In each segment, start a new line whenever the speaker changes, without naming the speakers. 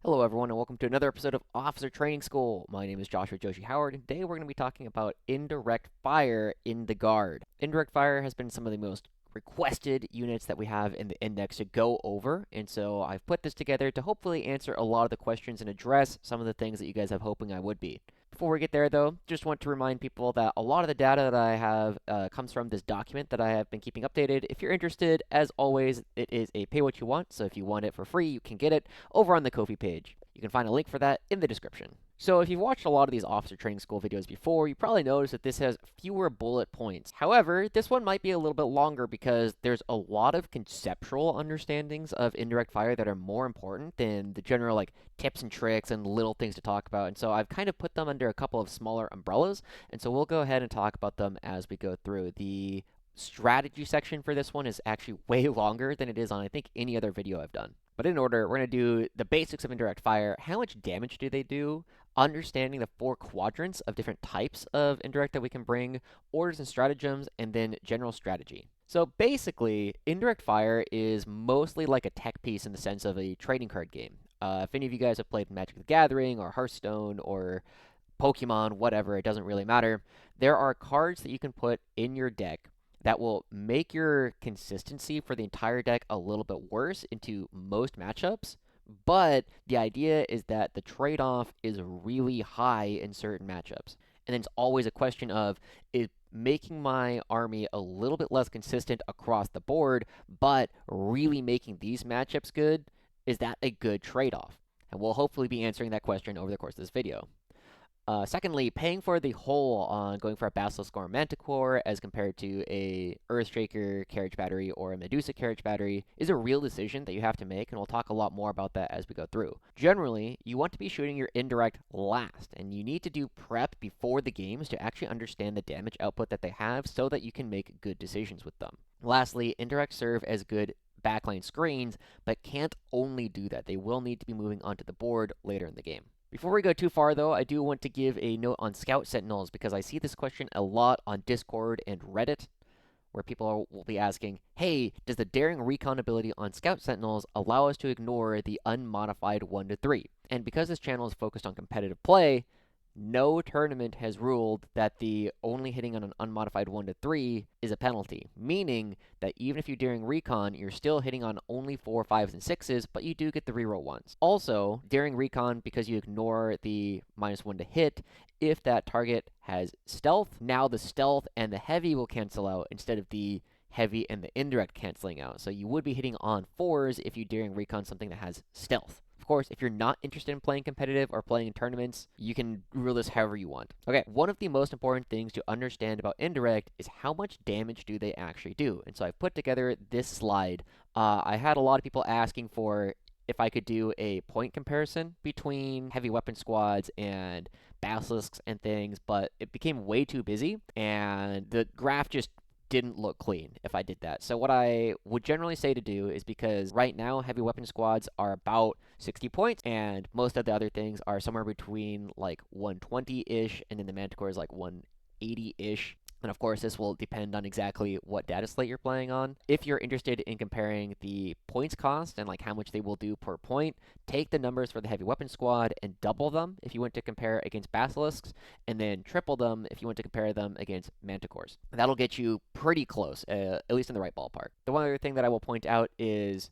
Hello everyone and welcome to another episode of Officer Training School. My name is Joshua Joushi Howard and today we're going to be talking about indirect fire in the Guard. Indirect fire has been some of the most requested units that we have in the index to go over, and so I've put this together to hopefully answer a lot of the questions and address some of the things that you guys have hoping I would be. Before we get there though, just want to remind people that a lot of the data that I have comes from this document that I have been keeping updated. If you're interested, as always, it is a pay what you want, so if you want it for free, you can get it over on the Ko-fi page. You can find a link for that in the description. So if you've watched a lot of these officer training school videos before, you probably noticed that this has fewer bullet points. However, this one might be a little bit longer because there's a lot of conceptual understandings of indirect fire that are more important than the general tips and tricks and little things to talk about. And so I've kind of put them under a couple of smaller umbrellas, and so we'll go ahead and talk about them as we go through. The strategy section for this one is actually way longer than it is on, I think, any other video I've done. But in order, we're going to do the basics of indirect fire. How much damage do they do? Understanding the four quadrants of different types of indirect that we can bring, orders and stratagems, and then general strategy. So basically, indirect fire is mostly like a tech piece in the sense of a trading card game. If any of you guys have played Magic the Gathering or Hearthstone or Pokemon, whatever, it doesn't really matter. There are cards that you can put in your deck that will make your consistency for the entire deck a little bit worse into most matchups. But the idea is that the trade-off is really high in certain matchups. And then it's always a question of, is making my army a little bit less consistent across the board, but really making these matchups good, is that a good trade-off? And we'll hopefully be answering that question over the course of this video. Secondly, paying for the whole on going for a Basilisk or a Manticore as compared to a Earthshaker carriage battery or a Medusa carriage battery is a real decision that you have to make, and we'll talk a lot more about that as we go through. Generally, you want to be shooting your indirect last, and you need to do prep before the games to actually understand the damage output that they have so that you can make good decisions with them. Lastly, indirects serve as good backline screens, but can't only do that. They will need to be moving onto the board later in the game. Before we go too far, though, I do want to give a note on Scout Sentinels, because I see this question a lot on Discord and Reddit, where people will be asking, hey, does the Daring Recon ability on Scout Sentinels allow us to ignore the unmodified 1 to 3? And because this channel is focused on competitive play, no tournament has ruled that the only hitting on an unmodified 1 to 3 is a penalty, meaning that even if you're Daring Recon, you're still hitting on only 4, 5s, and 6s, but you do get the reroll ones. Also, Daring Recon, because you ignore the -1 to hit, if that target has stealth, now the stealth and the heavy will cancel out instead of the heavy and the indirect canceling out. So you would be hitting on 4s if you Daring Recon something that has stealth. Of course, if you're not interested in playing competitive or playing in tournaments, you can rule this however you want. Okay, one of the most important things to understand about indirect is how much damage do they actually do. And so I've put together this slide. I had a lot of people asking for if I could do a point comparison between heavy weapon squads and basilisks and things, but it became way too busy, and the graph just didn't look clean if I did that. So what I would generally say to do is, because right now heavy weapon squads are about 60 points, and most of the other things are somewhere between 120-ish, and then the Manticore is 180-ish. And of course, this will depend on exactly what data slate you're playing on. If you're interested in comparing the points cost and how much they will do per point, take the numbers for the heavy weapon squad and double them if you want to compare against basilisks, and then triple them if you want to compare them against manticores. That'll get you pretty close, at least in the right ballpark. The one other thing that I will point out is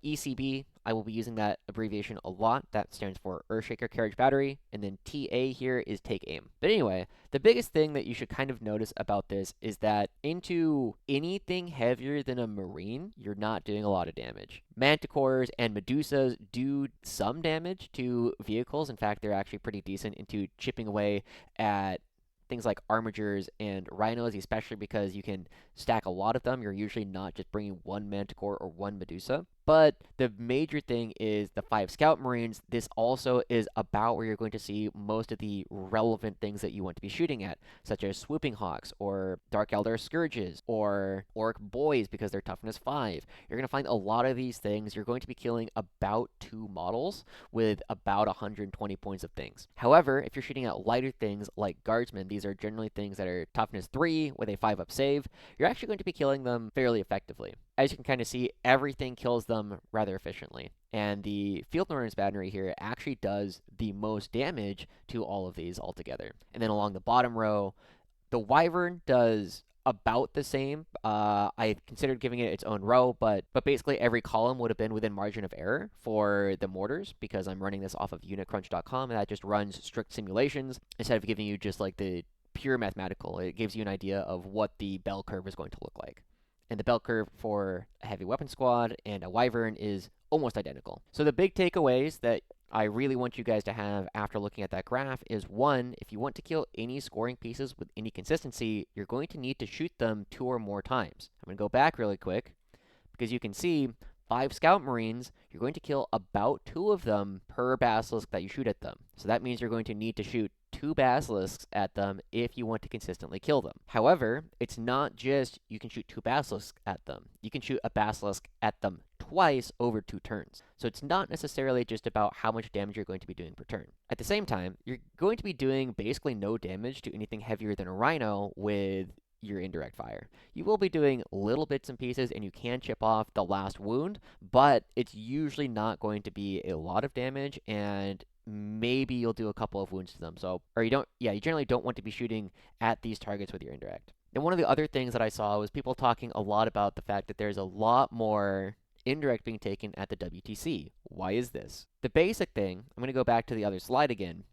ECB. I will be using that abbreviation a lot. That stands for Earthshaker Carriage Battery, and then TA here is Take Aim. But anyway, the biggest thing that you should kind of notice about this is that into anything heavier than a Marine, you're not doing a lot of damage. Manticores and Medusas do some damage to vehicles. In fact, they're actually pretty decent into chipping away at things like armigers and rhinos, especially because you can stack a lot of them. You're usually not just bringing one Manticore or one Medusa. But the major thing is the 5 Scout Marines. This also is about where you're going to see most of the relevant things that you want to be shooting at, such as Swooping Hawks, or Dark Eldar Scourges, or Orc Boys because they're toughness 5. You're going to find a lot of these things. You're going to be killing about 2 models with about 120 points of things. However, if you're shooting at lighter things like Guardsmen, these are generally things that are toughness 3 with a 5-up save, you're actually going to be killing them fairly effectively. As you can kind of see, everything kills them rather efficiently. And the Field Ordnance Battery here actually does the most damage to all of these altogether. And then along the bottom row, the Wyvern does about the same. I considered giving it its own row, but basically every column would have been within margin of error for the mortars because I'm running this off of unitcrunch.com, and that just runs strict simulations instead of giving you just like the pure mathematical. It gives you an idea of what the bell curve is going to look like. And the bell curve for a heavy weapon squad and a Wyvern is almost identical. So the big takeaways that I really want you guys to have after looking at that graph is, one, if you want to kill any scoring pieces with any consistency, you're going to need to shoot them 2 or more times. I'm going to go back really quick because you can see 5 Scout Marines, you're going to kill about 2 of them per Basilisk that you shoot at them. So that means you're going to need to shoot 2 Basilisks at them if you want to consistently kill them. However, it's not just you can shoot 2 Basilisks at them. You can shoot a Basilisk at them twice over 2 turns. So it's not necessarily just about how much damage you're going to be doing per turn. At the same time, you're going to be doing basically no damage to anything heavier than a Rhino with your indirect fire. You will be doing little bits and pieces, and you can chip off the last wound, but it's usually not going to be a lot of damage, and maybe you'll do a couple of wounds to them. You generally don't want to be shooting at these targets with your indirect. And one of the other things that I saw was people talking a lot about the fact that there's a lot more indirect being taken at the WTC. Why is this? The basic thing, I'm going to go back to the other slide again,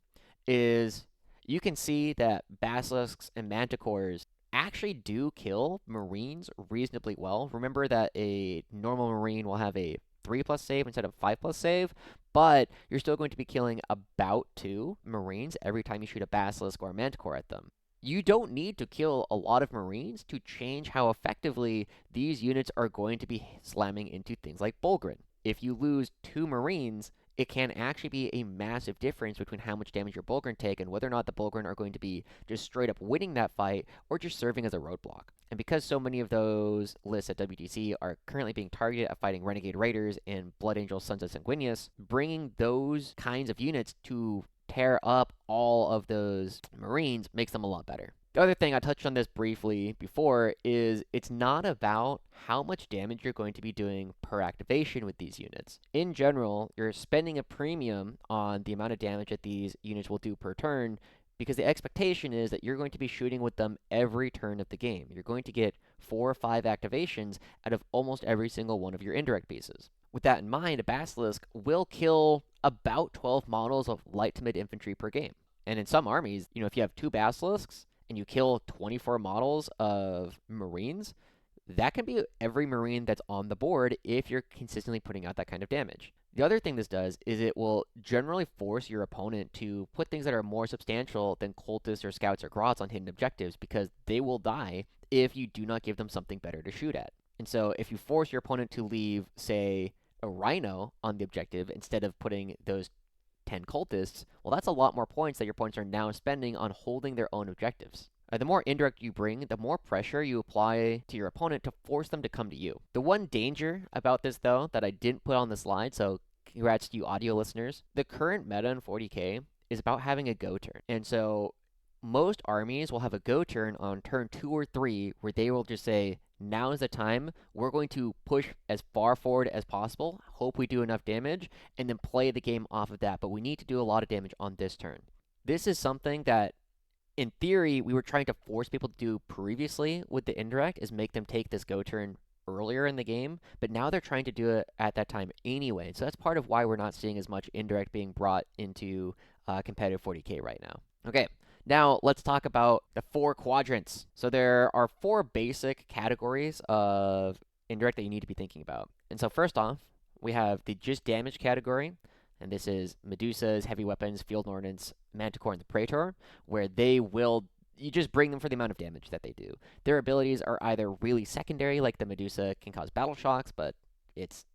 is you can see that basilisks and manticores actually do kill Marines reasonably well. Remember that a normal Marine will have a 3+ save instead of 5+ save, but you're still going to be killing about 2 Marines every time you shoot a Basilisk or a Manticore at them. You don't need to kill a lot of Marines to change how effectively these units are going to be slamming into things like Bulgrin. If you lose 2 Marines, it can actually be a massive difference between how much damage your Bulgrin take and whether or not the Bulgrin are going to be just straight up winning that fight or just serving as a roadblock. And because so many of those lists at WTC are currently being targeted at fighting Renegade Raiders and Blood Angel Sons of Sanguinius, bringing those kinds of units to tear up all of those Marines makes them a lot better. The other thing, I touched on this briefly before, is it's not about how much damage you're going to be doing per activation with these units. In general, you're spending a premium on the amount of damage that these units will do per turn because the expectation is that you're going to be shooting with them every turn of the game. You're going to get 4 or 5 activations out of almost every single one of your indirect pieces. With that in mind, a Basilisk will kill about 12 models of light to mid infantry per game. And in some armies, if you have 2 Basilisks, and you kill 24 models of Marines, that can be every Marine that's on the board if you're consistently putting out that kind of damage. The other thing this does is it will generally force your opponent to put things that are more substantial than cultists or scouts or grots on hidden objectives because they will die if you do not give them something better to shoot at. And so if you force your opponent to leave, say, a Rhino on the objective instead of putting those 10 cultists, well, that's a lot more points that your opponents are now spending on holding their own objectives. The more indirect you bring, the more pressure you apply to your opponent to force them to come to you. The one danger about this, though, that I didn't put on the slide, so congrats to you audio listeners, the current meta in 40k is about having a go turn. And so most armies will have a go turn on turn 2 or 3 where they will just say, now is the time, we're going to push as far forward as possible, hope we do enough damage, and then play the game off of that, but we need to do a lot of damage on this turn. This is something that, in theory, we were trying to force people to do previously with the indirect, is make them take this go turn earlier in the game, but now they're trying to do it at that time anyway, so that's part of why we're not seeing as much indirect being brought into competitive 40k right now. Okay. Now, let's talk about the 4 quadrants. So there are 4 basic categories of indirect that you need to be thinking about. And so first off, we have the just damage category, and this is Medusas, heavy weapons, field ordnance, Manticore, and the Praetor, where you just bring them for the amount of damage that they do. Their abilities are either really secondary, like the Medusa can cause battle shocks, but it's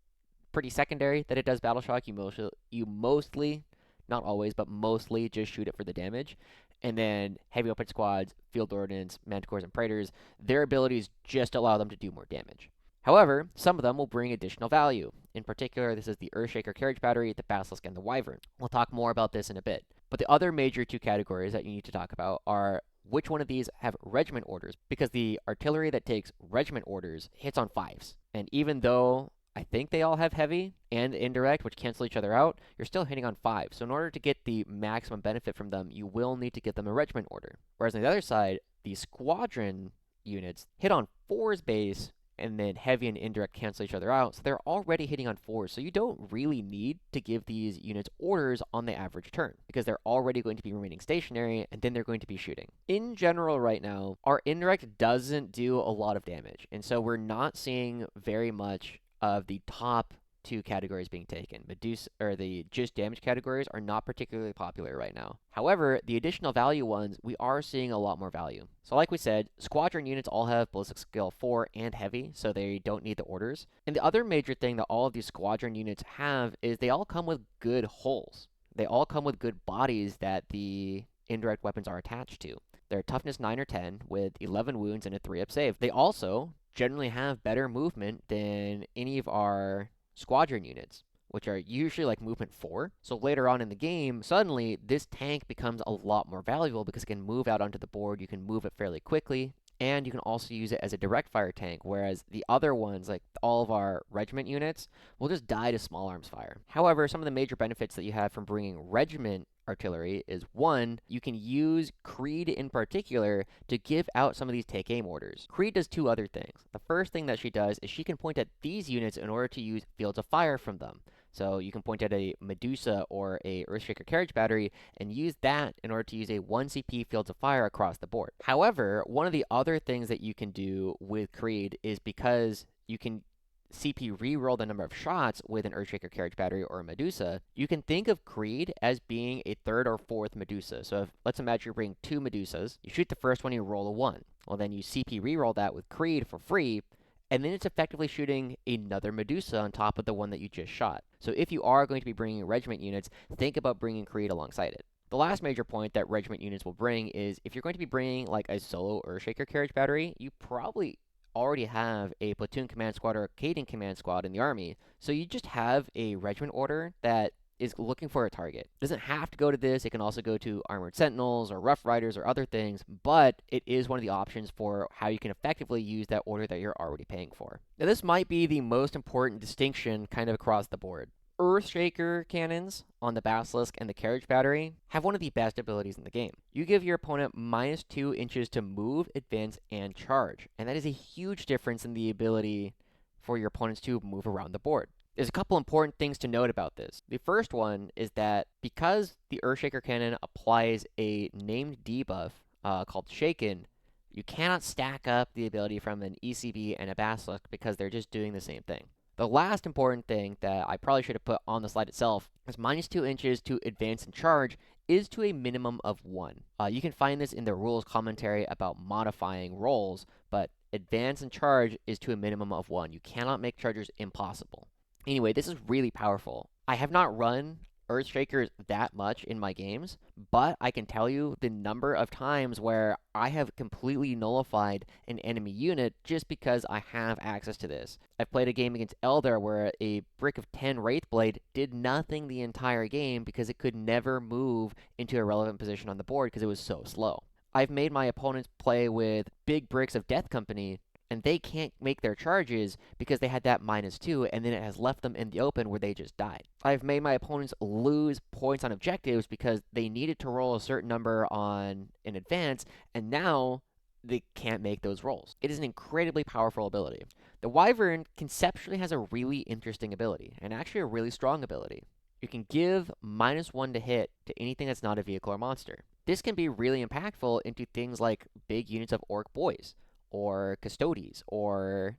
pretty secondary that it does battle shock. You mostly, not always, but mostly just shoot it for the damage. And then heavy weapon squads, field ordnance, manticores, and praetors, their abilities just allow them to do more damage. However, some of them will bring additional value. In particular, this is the Earthshaker Carriage Battery, the Basilisk, and the Wyvern. We'll talk more about this in a bit. But the other major 2 categories that you need to talk about are which one of these have regiment orders, because the artillery that takes regiment orders hits on 5s. And even though I think they all have heavy and indirect, which cancel each other out. You're still hitting on 5. So in order to get the maximum benefit from them, you will need to get them a regiment order. Whereas on the other side, the squadron units hit on 4's base, and then heavy and indirect cancel each other out, so they're already hitting on 4s. So you don't really need to give these units orders on the average turn, because they're already going to be remaining stationary, and then they're going to be shooting. In general right now, our indirect doesn't do a lot of damage, and so we're not seeing very much of the top 2 categories being taken. Medusa, or the just damage categories, are not particularly popular right now. However, the additional value ones, we are seeing a lot more value. So like we said, squadron units all have ballistic skill 4 and heavy, so they don't need the orders. And the other major thing that all of these squadron units have is they all come with good hulls. They all come with good bodies that the indirect weapons are attached to. They're toughness 9 or 10 with 11 wounds and a 3-up save. They also generally have better movement than any of our squadron units, which are usually like movement 4. So later on in the game, suddenly this tank becomes a lot more valuable because it can move out onto the board, you can move it fairly quickly, and you can also use it as a direct fire tank, whereas the other ones, like all of our regiment units, will just die to small arms fire. However, some of the major benefits that you have from bringing regiment artillery is, 1, you can use Creed in particular to give out some of these take aim orders. Creed does 2 other things. The first thing that she does is she can point at these units in order to use fields of fire from them. So you can point at a Medusa or a Earthshaker carriage battery and use that in order to use a 1 CP fields of fire across the board. However, one of the other things that you can do with Creed is, because you can CP reroll the number of shots with an Earthshaker carriage battery or a Medusa, you can think of Creed as being a 3rd or 4th Medusa. So if, let's imagine you're bringing 2 Medusas, you shoot the first one, you roll a 1. Well, then you CP reroll that with Creed for free, and then it's effectively shooting another Medusa on top of the one that you just shot. So if you are going to be bringing regiment units, think about bringing Creed alongside it. The last major point that regiment units will bring is, if you're going to be bringing like a solo Earthshaker carriage battery, you probably already have a platoon command squad or a Caden command squad in the army, so you just have a regiment order that is looking for a target. It doesn't have to go to this, it can also go to Armored Sentinels or Rough Riders or other things, but it is one of the options for how you can effectively use that order that you're already paying for. Now this might be the most important distinction kind of across the board. Earthshaker cannons on the Basilisk and the carriage battery have one of the best abilities in the game. You give your opponent -2 inches to move, advance, and charge, and that is a huge difference in the ability for your opponents to move around the board. There's a couple important things to note about this. The first one is that because the Earthshaker cannon applies a named debuff called Shaken, you cannot stack up the ability from an ECB and a Basilisk because they're just doing the same thing. The last important thing that I probably should have put on the slide itself is -2 inches to advance and charge is to a minimum of 1. You can find this in the rules commentary about modifying rolls, but advance and charge is to a minimum of 1. You cannot make chargers impossible. Anyway, this is really powerful. I have not run Earthshakers that much in my games, but I can tell you the number of times where I have completely nullified an enemy unit just because I have access to this. I've played a game against Eldar where a brick of 10 Wraithblade did nothing the entire game because it could never move into a relevant position on the board because it was so slow. I've made my opponents play with big bricks of Death Company, and they can't make their charges because they had that -2, and then it has left them in the open where they just died. I've made my opponents lose points on objectives because they needed to roll a certain number on in advance, and now they can't make those rolls. It is an incredibly powerful ability. The Wyvern conceptually has a really interesting ability, and actually a really strong ability. You can give -1 to hit to anything that's not a vehicle or monster. This can be really impactful into things like big units of Orc Boys, or Custodes, or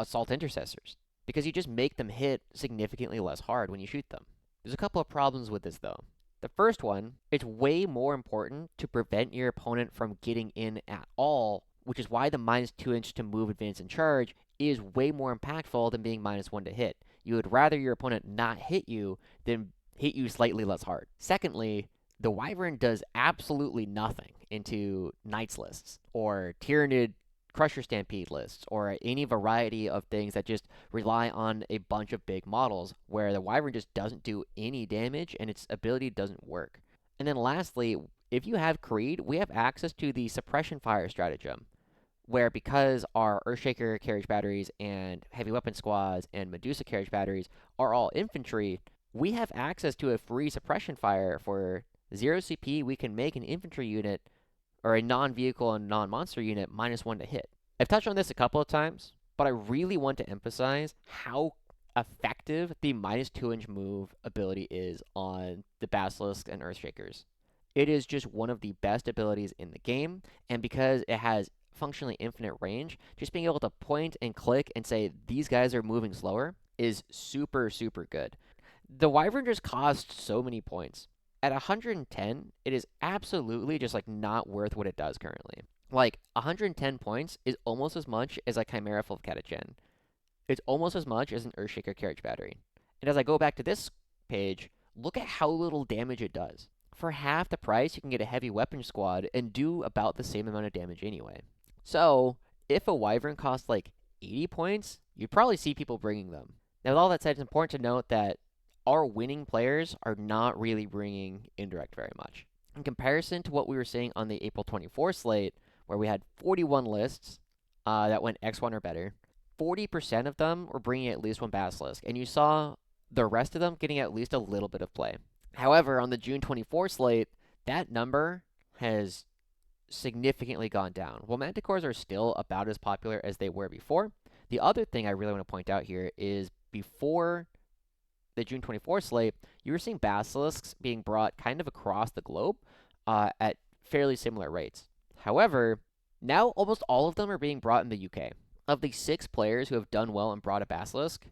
Assault Intercessors, because you just make them hit significantly less hard when you shoot them. There's a couple of problems with this, though. The first one, it's way more important to prevent your opponent from getting in at all, which is why the -2 inch to move, advance, and charge is way more impactful than being -1 to hit. You would rather your opponent not hit you than hit you slightly less hard. Secondly, the Wyvern does absolutely nothing into Knights lists, or Tyrannid Crusher Stampede lists, or any variety of things that just rely on a bunch of big models, where the Wyvern just doesn't do any damage, and its ability doesn't work. And then lastly, if you have Creed, we have access to the Suppression Fire Stratagem, where because our Earthshaker carriage batteries and heavy weapon squads and Medusa carriage batteries are all infantry, we have access to a free suppression fire for 0 CP. We can make an infantry unit or a non-vehicle and non-monster unit -1 to hit. I've touched on this a couple of times, but I really want to emphasize how effective the -2-inch move ability is on the Basilisks and Earthshakers. It is just one of the best abilities in the game, and because it has functionally infinite range, just being able to point and click and say, these guys are moving slower, is super, super good. The Wyvern just costs so many points. At 110, it is absolutely just like not worth what it does currently. Like 110 points is almost as much as a Chimera full of Catachan. It's almost as much as an Earthshaker carriage battery. And as I go back to this page, look at how little damage it does. For half the price, you can get a heavy weapon squad and do about the same amount of damage anyway. So, if a Wyvern costs like 80 points, you'd probably see people bringing them. Now, with all that said, it's important to note that our winning players are not really bringing Indirect very much. In comparison to what we were seeing on the April 24 slate, where we had 41 lists that went X1 or better, 40% of them were bringing at least one Basilisk, and you saw the rest of them getting at least a little bit of play. However, on the June 24 slate, that number has significantly gone down. While Manticores are still about as popular as they were before, the other thing I really want to point out here is before the June 24 slate, you were seeing Basilisks being brought kind of across the globe at fairly similar rates. However, now almost all of them are being brought in the UK. Of the 6 players who have done well and brought a Basilisk,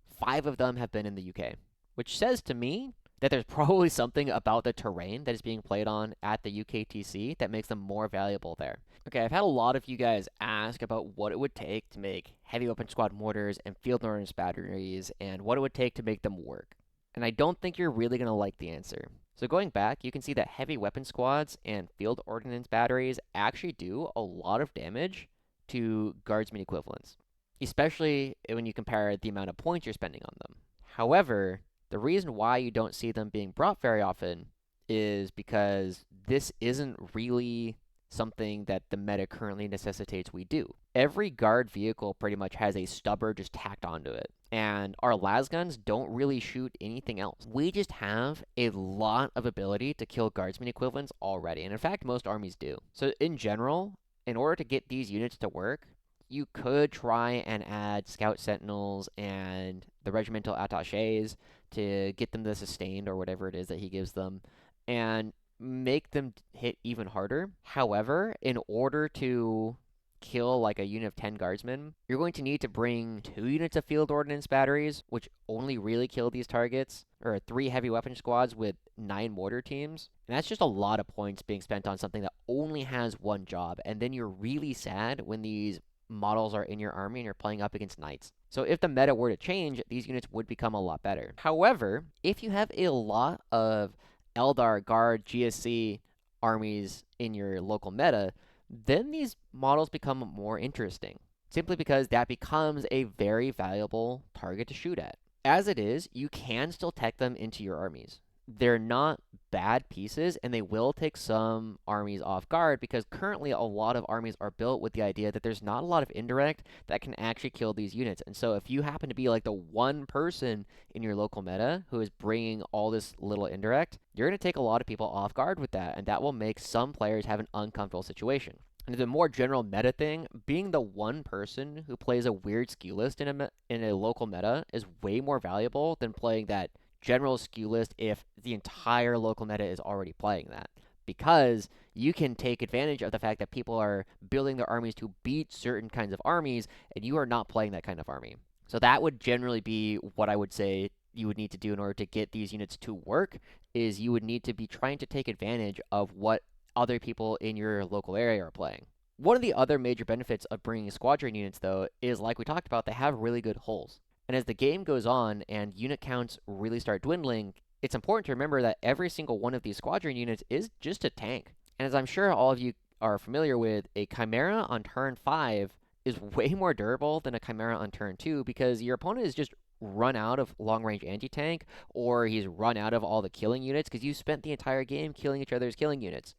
5 of them have been in the UK, which says to me that there's probably something about the terrain that is being played on at the UKTC that makes them more valuable there. Okay, I've had a lot of you guys ask about what it would take to make heavy weapon squad mortars and field ordnance batteries and what it would take to make them work. And I don't think you're really going to like the answer. So going back, you can see that heavy weapon squads and field ordnance batteries actually do a lot of damage to guardsman equivalents, especially when you compare the amount of points you're spending on them. However, the reason why you don't see them being brought very often is because this isn't really something that the meta currently necessitates we do. Every guard vehicle pretty much has a stubber just tacked onto it, and our lasguns don't really shoot anything else. We just have a lot of ability to kill guardsman equivalents already, and in fact, most armies do. So in general, in order to get these units to work, you could try and add scout sentinels and the regimental attaches to get them the sustained or whatever it is that he gives them, and make them hit even harder. However, in order to kill like a unit of 10 guardsmen, you're going to need to bring 2 units of field ordnance batteries, which only really kill these targets, or 3 heavy weapon squads with 9 mortar teams. And that's just a lot of points being spent on something that only has one job. And then you're really sad when these models are in your army and you're playing up against knights. So if the meta were to change, these units would become a lot better. However, if you have a lot of Eldar, Guard, GSC armies in your local meta, then these models become more interesting, simply because that becomes a very valuable target to shoot at. As it is, you can still tech them into your armies. They're not bad pieces, and they will take some armies off guard, because currently a lot of armies are built with the idea that there's not a lot of indirect that can actually kill these units. And so if you happen to be like the one person in your local meta who is bringing all this little indirect, you're going to take a lot of people off guard with that, and that will make some players have an uncomfortable situation. And the more general meta thing, being the one person who plays a weird skew list in a local meta is way more valuable than playing that general skew list if the entire local meta is already playing that. Because you can take advantage of the fact that people are building their armies to beat certain kinds of armies, and you are not playing that kind of army. So that would generally be what I would say you would need to do in order to get these units to work, is you would need to be trying to take advantage of what other people in your local area are playing. One of the other major benefits of bringing squadron units, though, is like we talked about, they have really good hulls. And as the game goes on and unit counts really start dwindling, it's important to remember that every single one of these squadron units is just a tank. And as I'm sure all of you are familiar with, a Chimera on turn 5 is way more durable than a Chimera on turn 2, because your opponent is just run out of long-range anti-tank, or he's run out of all the killing units, because you spent the entire game killing each other's killing units.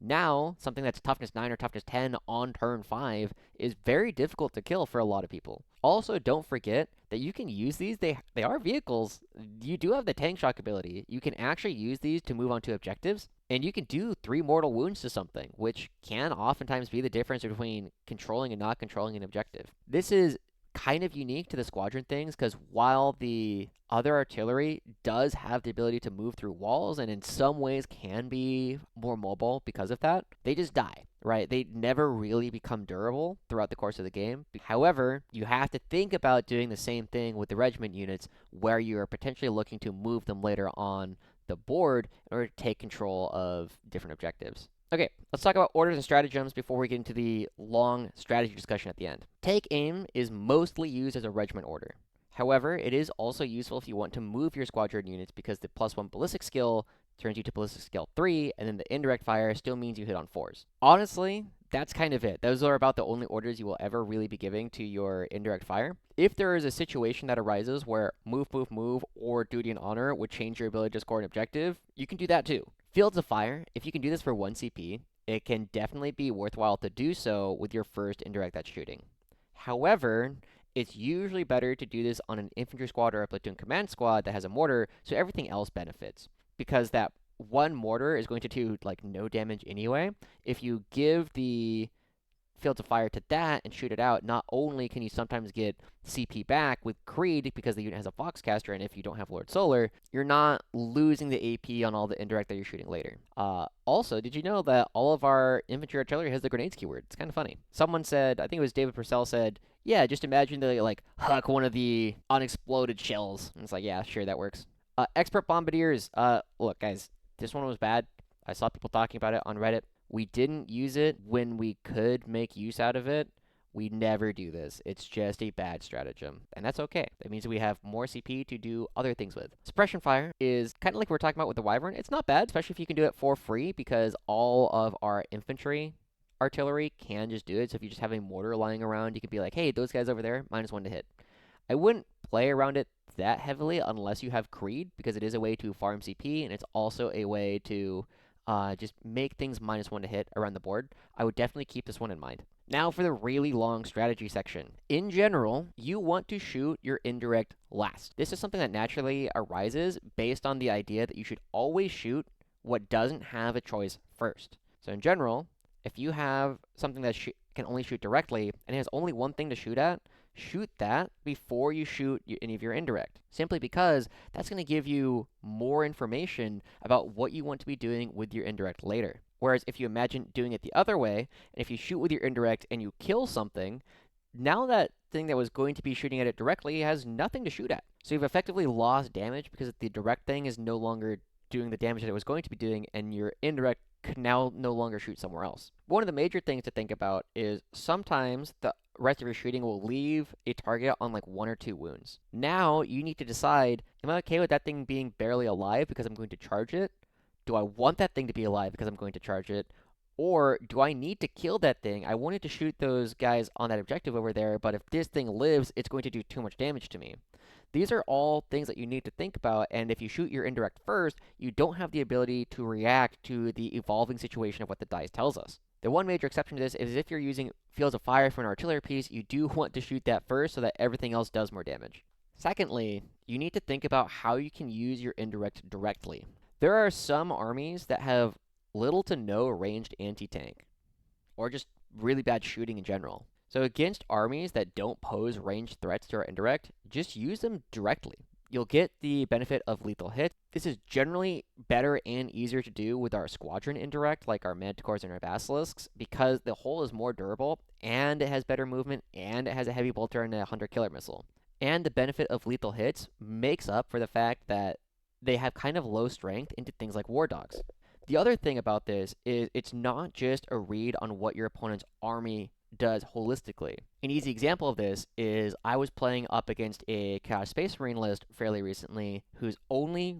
Now, something that's toughness 9 or toughness 10 on turn 5 is very difficult to kill for a lot of people. Also, don't forget that you can use these. They are vehicles. You do have the tank shock ability. You can actually use these to move on to objectives, and you can do 3 mortal wounds to something, which can oftentimes be the difference between controlling and not controlling an objective. This is kind of unique to the squadron things, because while the other artillery does have the ability to move through walls and in some ways can be more mobile because of that, they just die, right? They never really become durable throughout the course of the game. However, you have to think about doing the same thing with the regiment units, where you are potentially looking to move them later on the board in order to take control of different objectives. Okay, let's talk about orders and stratagems before we get into the long strategy discussion at the end. Take aim is mostly used as a regiment order. However, it is also useful if you want to move your squadron units, because the +1 ballistic skill turns you to ballistic skill 3, and then the indirect fire still means you hit on 4s. Honestly, that's kind of it. Those are about the only orders you will ever really be giving to your indirect fire. If there is a situation that arises where move, or duty and honor would change your ability to score an objective, you can do that too. Fields of Fire, if you can do this for 1 CP, it can definitely be worthwhile to do so with your first indirect that's shooting. However, it's usually better to do this on an infantry squad or a platoon command squad that has a mortar, so everything else benefits. Because that one mortar is going to do, like, no damage anyway. If you give the Fields of Fire to that and shoot it out, not only can you sometimes get CP back with Creed because the unit has a Foxcaster, and if you don't have Lord Solar, you're not losing the AP on all the indirect that you're shooting later. Also, did you know that all of our infantry artillery has the grenades keyword? It's kind of funny. Someone said, I think it was David Purcell said, yeah, just imagine they, like, huck one of the unexploded shells. And it's like, yeah, sure, that works. Expert Bombardiers. Look, guys, this one was bad. I saw people talking about it on Reddit. We didn't use it when we could make use out of it. We never do this. It's just a bad stratagem, and that's okay. That means we have more CP to do other things with. Suppression Fire is kind of like we were talking about with the Wyvern. It's not bad, especially if you can do it for free, because all of our infantry artillery can just do it. So if you just have a mortar lying around, you can be like, hey, those guys over there, -1 to hit. I wouldn't play around it that heavily unless you have Creed, because it is a way to farm CP, and it's also a way to just make things -1 to hit around the board. I would definitely keep this one in mind. Now for the really long strategy section. In general, you want to shoot your indirect last. This is something that naturally arises based on the idea that you should always shoot what doesn't have a choice first. So in general, if you have something that can only shoot directly and has only one thing to shoot at, shoot that before you shoot any of your indirect. Simply because that's going to give you more information about what you want to be doing with your indirect later. Whereas if you imagine doing it the other way, and if you shoot with your indirect and you kill something, now that thing that was going to be shooting at it directly has nothing to shoot at. So you've effectively lost damage because the direct thing is no longer doing the damage that it was going to be doing, and your indirect can now no longer shoot somewhere else. One of the major things to think about is sometimes the rest of your shooting will leave a target on like 1 or 2 wounds. Now you need to decide, am I okay with that thing being barely alive because I'm going to charge it? Do I want that thing to be alive because I'm going to charge it? Or do I need to kill that thing? I wanted to shoot those guys on that objective over there, but if this thing lives, it's going to do too much damage to me. These are all things that you need to think about, and if you shoot your indirect first, you don't have the ability to react to the evolving situation of what the dice tells us. The one major exception to this is if you're using Fields of Fire for an artillery piece, you do want to shoot that first so that everything else does more damage. Secondly, you need to think about how you can use your indirect directly. There are some armies that have little to no ranged anti-tank, or just really bad shooting in general. So against armies that don't pose ranged threats to our indirect, just use them directly. You'll get the benefit of lethal hit. This is generally better and easier to do with our squadron indirect, like our Manticores and our Basilisks, because the hull is more durable, and it has better movement, and it has a heavy bolter and a hunter killer missile. And the benefit of lethal hits makes up for the fact that they have kind of low strength into things like War Dogs. The other thing about this is it's not just a read on what your opponent's army does holistically. An easy example of this is I was playing up against a Chaos Space Marine list fairly recently whose only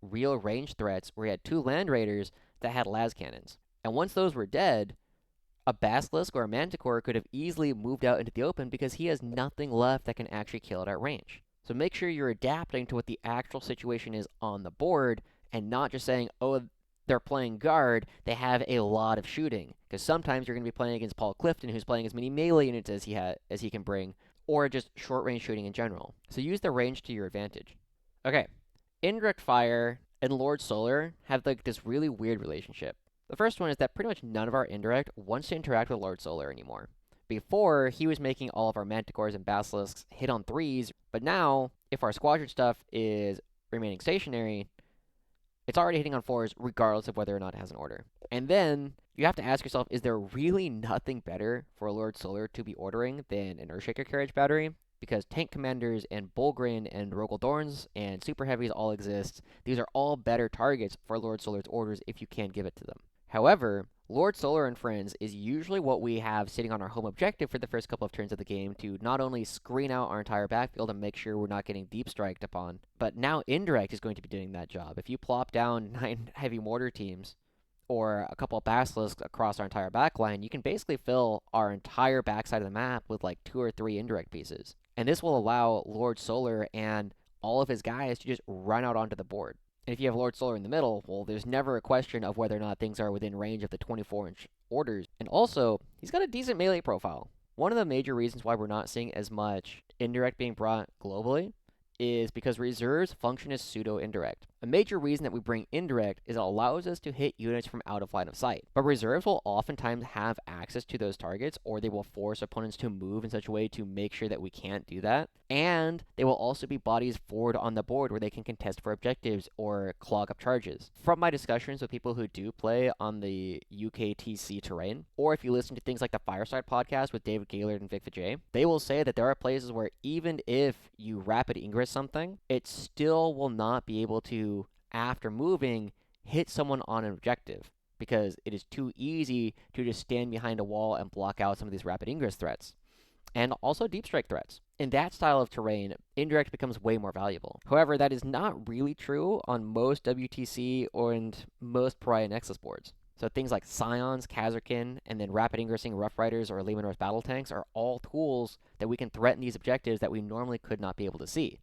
real range threats were he had 2 Land Raiders that had las cannons. And once those were dead, a Basilisk or a Manticore could have easily moved out into the open because he has nothing left that can actually kill it at range. So make sure you're adapting to what the actual situation is on the board and not just saying, oh, they're playing guard, they have a lot of shooting. Because sometimes you're going to be playing against Paul Clifton, who's playing as many melee units as he can bring, or just short range shooting in general. So use the range to your advantage. Okay, Indirect Fire and Lord Solar have like this really weird relationship. The first one is that pretty much none of our Indirect wants to interact with Lord Solar anymore. Before, he was making all of our Manticores and Basilisks hit on 3s, but now, if our squadron stuff is remaining stationary, it's already hitting on 4s regardless of whether or not it has an order. And then, you have to ask yourself, is there really nothing better for Lord Solar to be ordering than an Earthshaker carriage battery? Because Tank Commanders and Bullgrin and Rogel Dorns and Super Heavies all exist. These are all better targets for Lord Solar's orders if you can give it to them. However, Lord Solar and Friends is usually what we have sitting on our home objective for the first couple of turns of the game to not only screen out our entire backfield and make sure we're not getting deep striked upon, but now Indirect is going to be doing that job. If you plop down 9 heavy mortar teams or a couple of basilisks across our entire backline, you can basically fill our entire backside of the map with like 2 or 3 Indirect pieces. And this will allow Lord Solar and all of his guys to just run out onto the board. And if you have Lord Solar in the middle, well, there's never a question of whether or not things are within range of the 24-inch orders. And also, he's got a decent melee profile. One of the major reasons why we're not seeing as much Indirect being brought globally is because reserves function as pseudo-indirect. A major reason that we bring Indirect is it allows us to hit units from out of line of sight. But reserves will oftentimes have access to those targets, or they will force opponents to move in such a way to make sure that we can't do that. And they will also be bodies forward on the board where they can contest for objectives or clog up charges. From my discussions with people who do play on the UKTC terrain, or if you listen to things like the Fireside podcast with David Gaylord and Vic Vijay, they will say that there are places where even if you rapid ingress something, it still will not be able to, after moving, hit someone on an objective, because it is too easy to just stand behind a wall and block out some of these rapid ingress threats. And also deep strike threats. In that style of terrain, Indirect becomes way more valuable. However, that is not really true on most WTC and most Pariah Nexus boards. So things like Scions, Kazarkin, and then rapid ingressing Rough Riders or Lehman North battle tanks are all tools that we can threaten these objectives that we normally could not be able to see.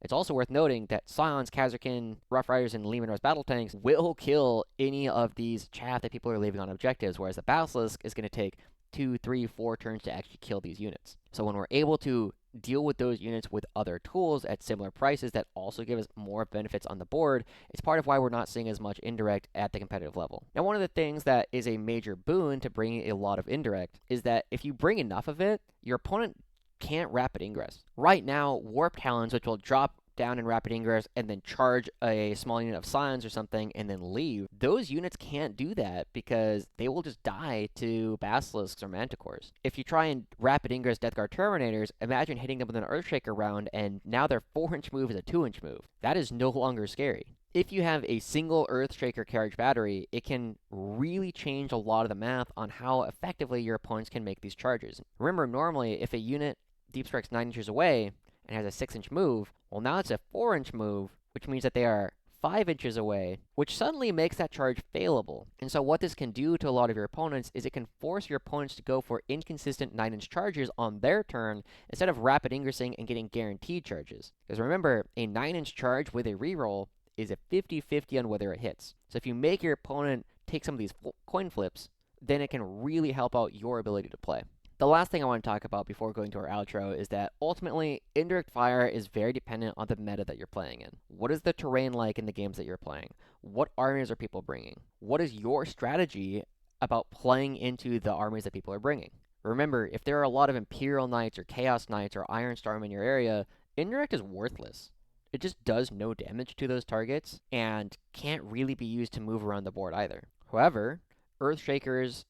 It's also worth noting that Scions, Kazarkin, Rough Riders, and Lehman North battle tanks will kill any of these chaff that people are leaving on objectives, whereas the Basilisk is going to take 2, 3, 4 turns to actually kill these units. So when we're able to deal with those units with other tools at similar prices that also give us more benefits on the board, it's part of why we're not seeing as much Indirect at the competitive level. Now, one of the things that is a major boon to bringing a lot of Indirect is that if you bring enough of it, your opponent can't rapid ingress. Right now, Warp Talons, which will drop down in rapid ingress and then charge a small unit of Scions or something and then leave, those units can't do that because they will just die to Basilisks or Manticores. If you try and rapid ingress Death Guard Terminators, imagine hitting them with an Earthshaker round and now their 4-inch move is a 2-inch move. That is no longer scary. If you have a single Earthshaker carriage battery, it can really change a lot of the math on how effectively your opponents can make these charges. Remember, normally, if a unit deep strikes 9 inches away and has a 6-inch move, well, now it's a 4-inch move, which means that they are 5 inches away, which suddenly makes that charge failable. And so what this can do to a lot of your opponents is it can force your opponents to go for inconsistent 9-inch charges on their turn instead of rapid ingressing and getting guaranteed charges. Because remember, a 9-inch charge with a reroll is a 50-50 on whether it hits. So if you make your opponent take some of these coin flips, then it can really help out your ability to play. The last thing I want to talk about before going to our outro is that ultimately, Indirect Fire is very dependent on the meta that you're playing in. What is the terrain like in the games that you're playing? What armies are people bringing? What is your strategy about playing into the armies that people are bringing? Remember, if there are a lot of Imperial Knights or Chaos Knights or Ironstorm in your area, Indirect is worthless. It just does no damage to those targets and can't really be used to move around the board either. However, Earthshakers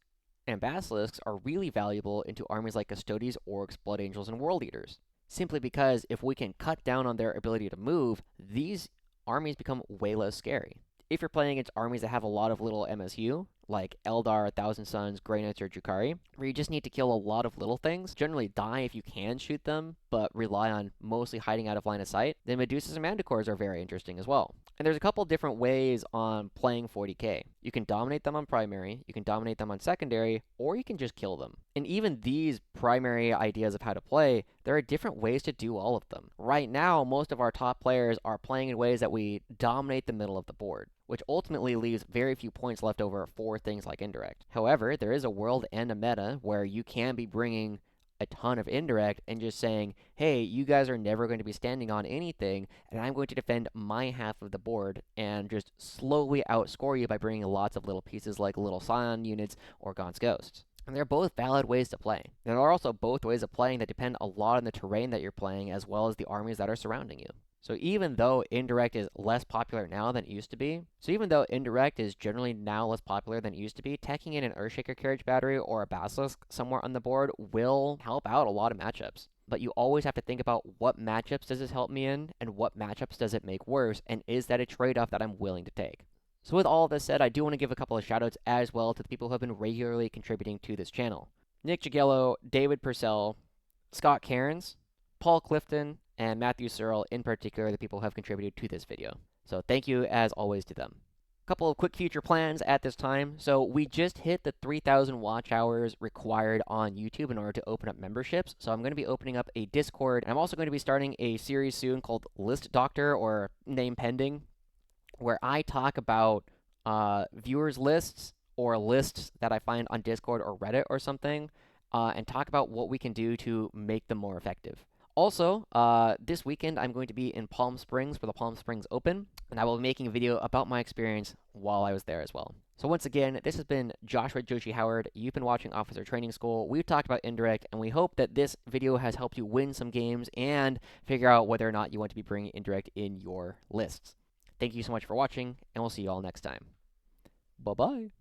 and Basilisks are really valuable into armies like Custodes, Orcs, Blood Angels, and World Eaters. Simply because if we can cut down on their ability to move, these armies become way less scary. If you're playing against armies that have a lot of little MSU, like Eldar, Thousand Suns, Grey Knights, or Drukhari, where you just need to kill a lot of little things, generally die if you can shoot them, but rely on mostly hiding out of line of sight, then Medusas and Manticores are very interesting as well. And there's a couple different ways on playing 40k. You can dominate them on primary, you can dominate them on secondary, or you can just kill them. And even these primary ideas of how to play, there are different ways to do all of them. Right now, most of our top players are playing in ways that we dominate the middle of the board, which ultimately leaves very few points left over for things like Indirect. However, there is a world and a meta where you can be bringing a ton of Indirect and just saying, hey, you guys are never going to be standing on anything, and I'm going to defend my half of the board and just slowly outscore you by bringing lots of little pieces like little Scion units or Gaunt's Ghosts. And they're both valid ways to play. There are also both ways of playing that depend a lot on the terrain that you're playing as well as the armies that are surrounding you. So even though Indirect is less popular now than it used to be, teching in an Earthshaker carriage battery or a Basilisk somewhere on the board will help out a lot of matchups. But you always have to think about what matchups does this help me in, and what matchups does it make worse, and is that a trade-off that I'm willing to take? So with all this said, I do want to give a couple of shoutouts as well to the people who have been regularly contributing to this channel. Nick Jagiello, David Purcell, Scott Cairns, Paul Clifton, and Matthew Searle, in particular, the people who have contributed to this video. So thank you, as always, to them. A couple of quick future plans at this time. So we just hit the 3,000 watch hours required on YouTube in order to open up memberships. So I'm going to be opening up a Discord, and I'm also going to be starting a series soon called List Doctor, or Name Pending, where I talk about viewers' lists or lists that I find on Discord or Reddit or something, and talk about what we can do to make them more effective. Also, this weekend I'm going to be in Palm Springs for the Palm Springs Open, and I will be making a video about my experience while I was there as well. So once again, this has been Joshua Joushi Howard. You've been watching Officer Training School. We've talked about Indirect, and we hope that this video has helped you win some games and figure out whether or not you want to be bringing Indirect in your lists. Thank you so much for watching, and we'll see you all next time. Bye-bye.